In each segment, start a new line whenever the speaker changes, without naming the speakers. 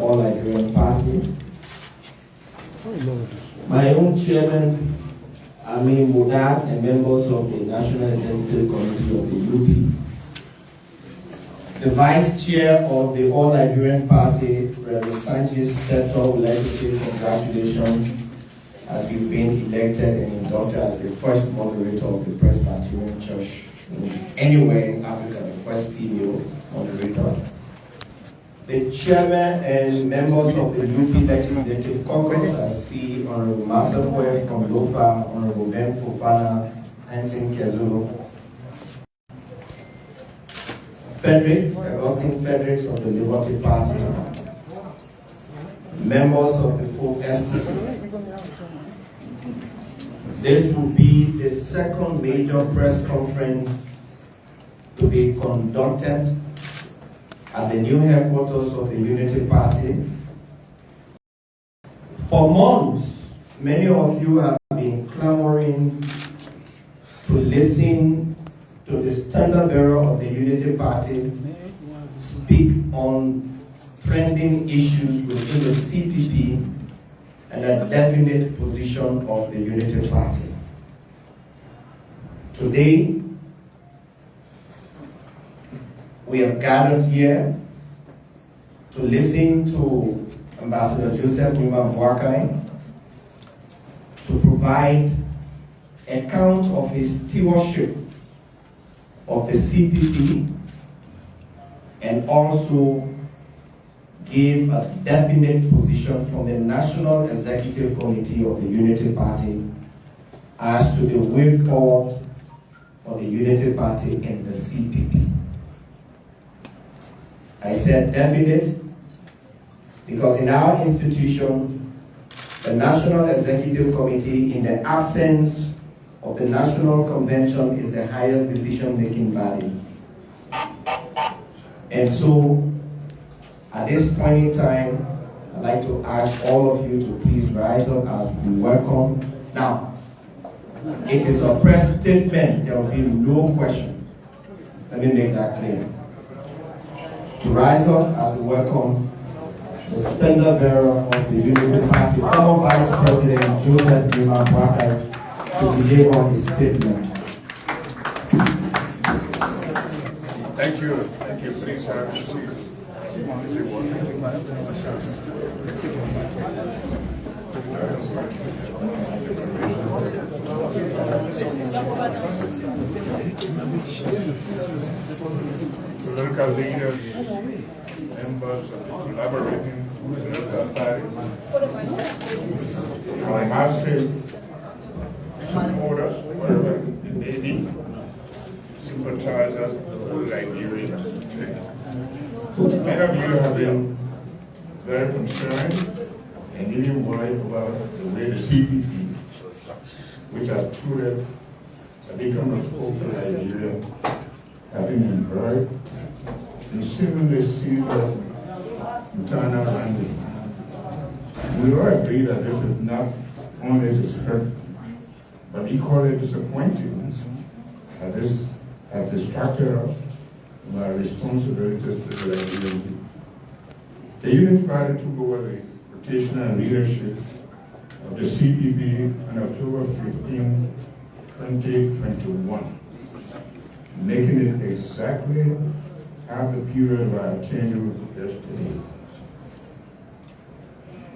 All Nigerian Party. My own chairman, Amin Mudad, and members of the National Executive Committee of the UP. The Vice Chair of the All Nigerian Party, Reverend Sanchez Teto, would like to say congratulations as you've been elected and inducted as the first moderator of the Presbyterian Church anywhere in Africa, the first female moderator. The chairman and members of the UP Legislative Caucus, I see Honorable Masakwe from Lofa, Honorable Ben Fofana, Hanson Kezo, Fredericks, Augustine Fredericks of the Liberty Party, members of the full estate. This will be the second major press conference to be conducted at the new headquarters of the Unity Party. For months, many of you have been clamoring to listen to the standard bearer of the Unity Party speak on trending issues within the CPP and a definite position of the Unity Party. Today, we have gathered here to listen to Ambassador Joseph Numa Boakai to provide account of his stewardship of the CPP and also give a definite position from the National Executive Committee of the Unity Party as to the way forward for the Unity Party and the CPP. I said definite because in our institution, the National Executive Committee, in the absence of the National Convention, is the highest decision-making body. And so, at this point in time, I'd like to ask all of you to please rise up as we welcome. Now, it is a press statement. There will be no question. Let me make that clear. To rise up as we welcome the standard bearer of the Unity Party, former Vice President Joseph Numa Boakai, to deliver on his statement.
Thank you. Thank you. Please have a seat. Political leaders, members of the collaborating political party, our massive supporters, wherever they may be, sympathizers of all Nigerians. Many of you have been very concerned and even worried about the way the CPP, which has truly become a hope for Nigeria, have been employed. We seemingly see that internal landing. We all agree that this is not only disturbing, but equally disappointing, that this has distracted us from our responsibilities to the Nigerian people. The Unity Party took over the rotational leadership of the CPP on October 15, 2021, making it exactly half the period of our tenure yesterday.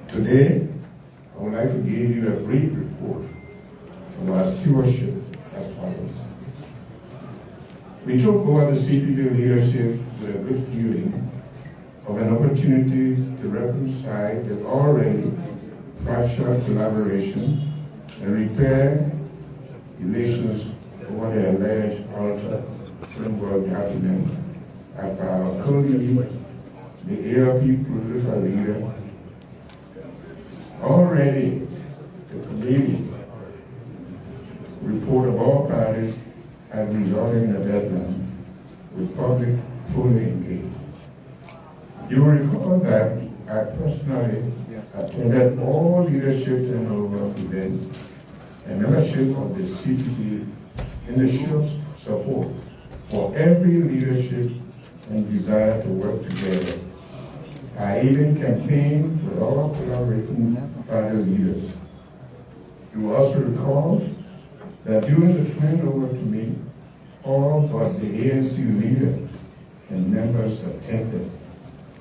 Today, I would like to give you a brief report of our stewardship as follows. We took over the CPP leadership with a good feeling of an opportunity to reconcile the already fractured collaboration and repair relations over the alleged altered framework document at our colleague, the ALP political leader. Already, the committee report of all parties had resulted in a deadline with public fully engaged. You will recall that I personally attended all leadership turnover events and membership of the CPP in the show's support for every leadership and desire to work together I even campaigned with all collaborating party leaders. You will also recall that during the turnover to me, all but the ANC leader and members attended,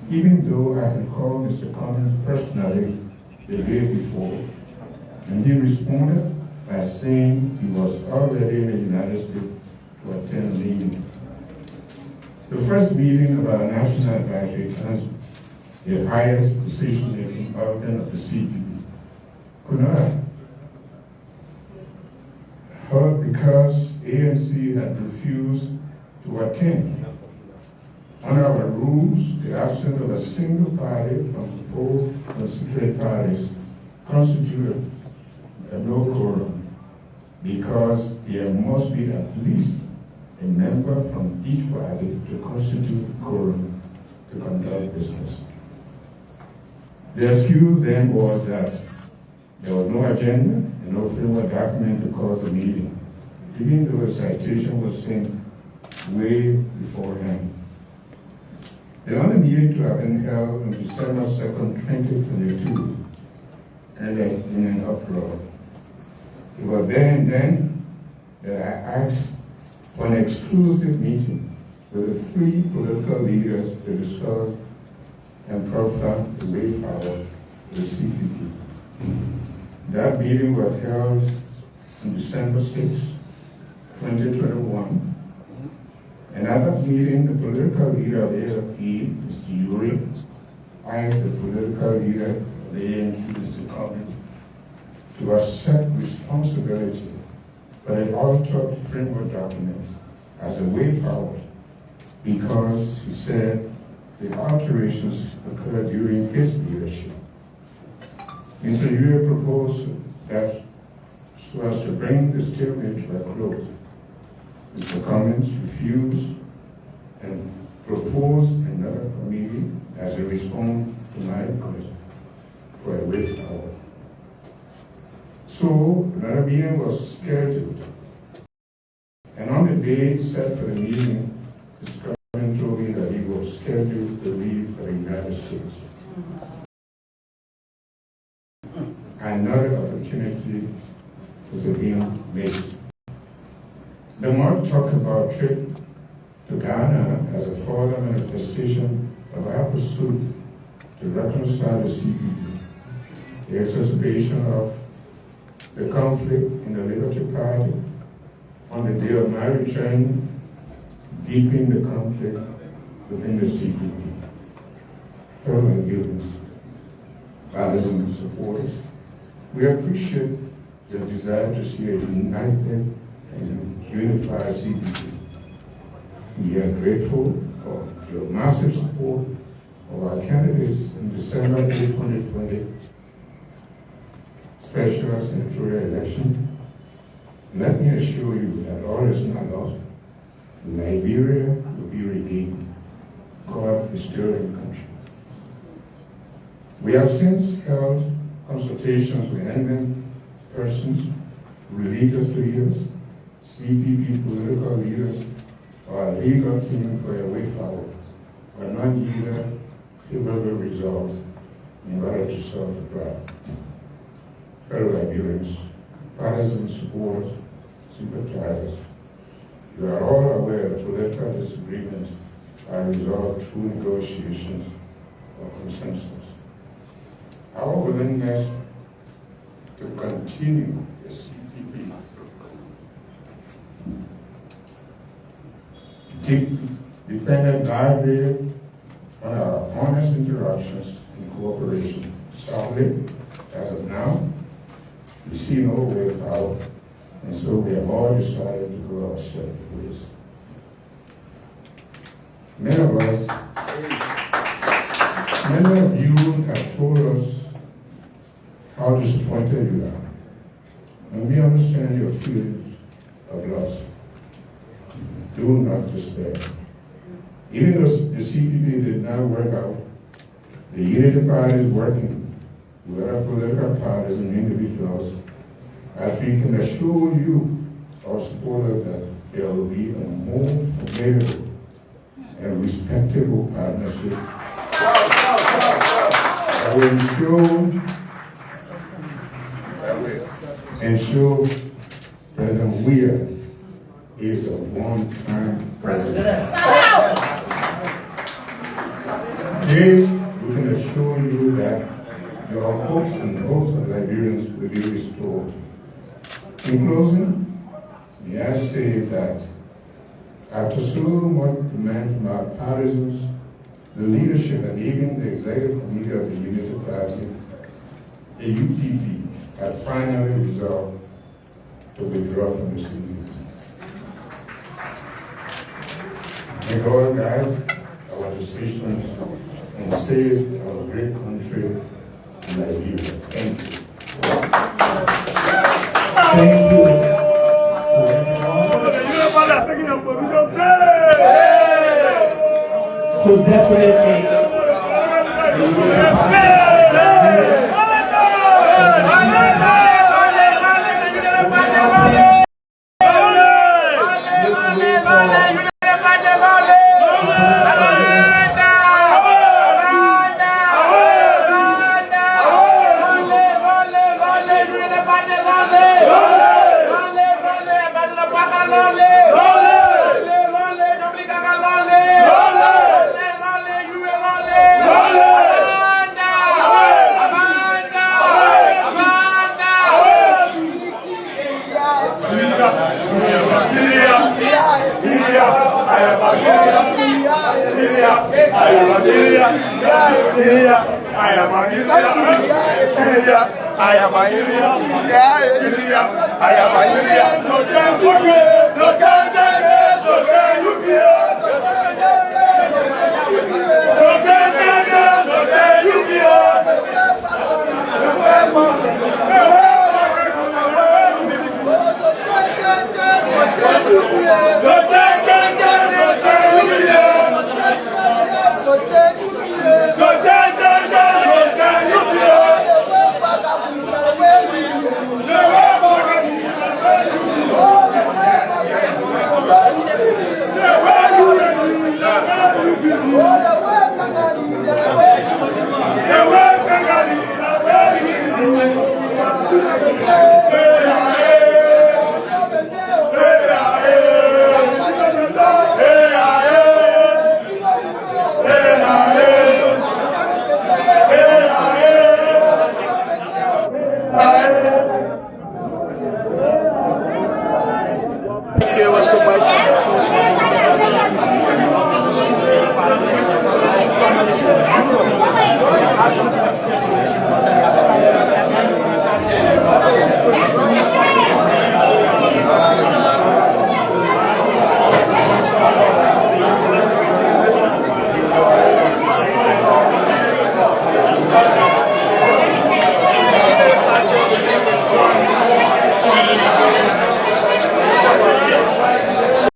even though I had called Mr. Cummins personally the day before, and he responded by saying he was already in the United States to attend the meeting. The first meeting of our National Advisory Council, the highest decision-making organ of the CPP, could not have held because ANC had refused to attend. Under our rules, the absence of a single party from four constituent parties constituted a no quorum because there must be at least a member from each party to constitute the quorum to conduct business. The excuse then was that there was no agenda and no framework document to call the meeting, even though a citation was sent way beforehand. The only meeting to have been held on December 2nd, 2022, ended in an uproar. It was then and then that I asked for an exclusive meeting with the three political leaders to discuss and profile the way forward for the CPP. That meeting was held on December 6, 2021. And at that meeting, the political leader of the AFP, Mr. Yuri, asked the political leader of the ANC, Mr. Cummins, to accept responsibility for the altered framework document as a way forward, because he said the alterations occurred during his leadership. Mr. Yuri proposed that so as to bring the stalemate to a close, Mr. Cummins refused and proposed another committee as a response to my request for a way forward. So another meeting was scheduled. And on the day set for the meeting, Mr. Cummins told me that he was scheduled to leave for the United States. Another opportunity was being made. The more talk about trip to Ghana as a further manifestation of our pursuit to reconcile the CPP, the exacerbation of the conflict in the Liberty Party on the day of my return, deepening the conflict within the CPP. Fellow Gilbert, fathers and supporters, we appreciate the desire to see a united and unified CPP. We are grateful for your massive support of our candidates in December 2020 special senatorial election. Let me assure you that all is not lost. Liberia will be redeemed. God is still in the country. We have since held consultations with eminent persons, religious leaders, CPP political leaders, our legal team for a way forward, but not either favorable results in order to solve the problem. Fellow Liberians, partisan supporters, sympathizers, you are all aware that political disagreements are resolved through negotiations or consensus. Our willingness to continue the CPP depended largely on our honest interactions and cooperation. Sadly, as of now, we see no way forward, and so we have all decided to go our separate ways. Many of you have told us how disappointed you are, and we understand your feelings of loss. Do not despair. Even though the CPP did not work out, the Unity Party is working with other political parties and individuals, as we can assure you, our supporters, that there will be a more formidable and respectable partnership ensure President Weir is a one-term president. This, we can assure you that your hopes and hopes of Liberians will be restored. In closing, may I say that after so much demand from our partisans, the leadership and even the executive committee of the Unity Party, the UPP, has finally resolved to withdraw from the CPP. May God guide our decisions and save our great country, Nigeria. Thank you.
Thank you. So definitely,
so much.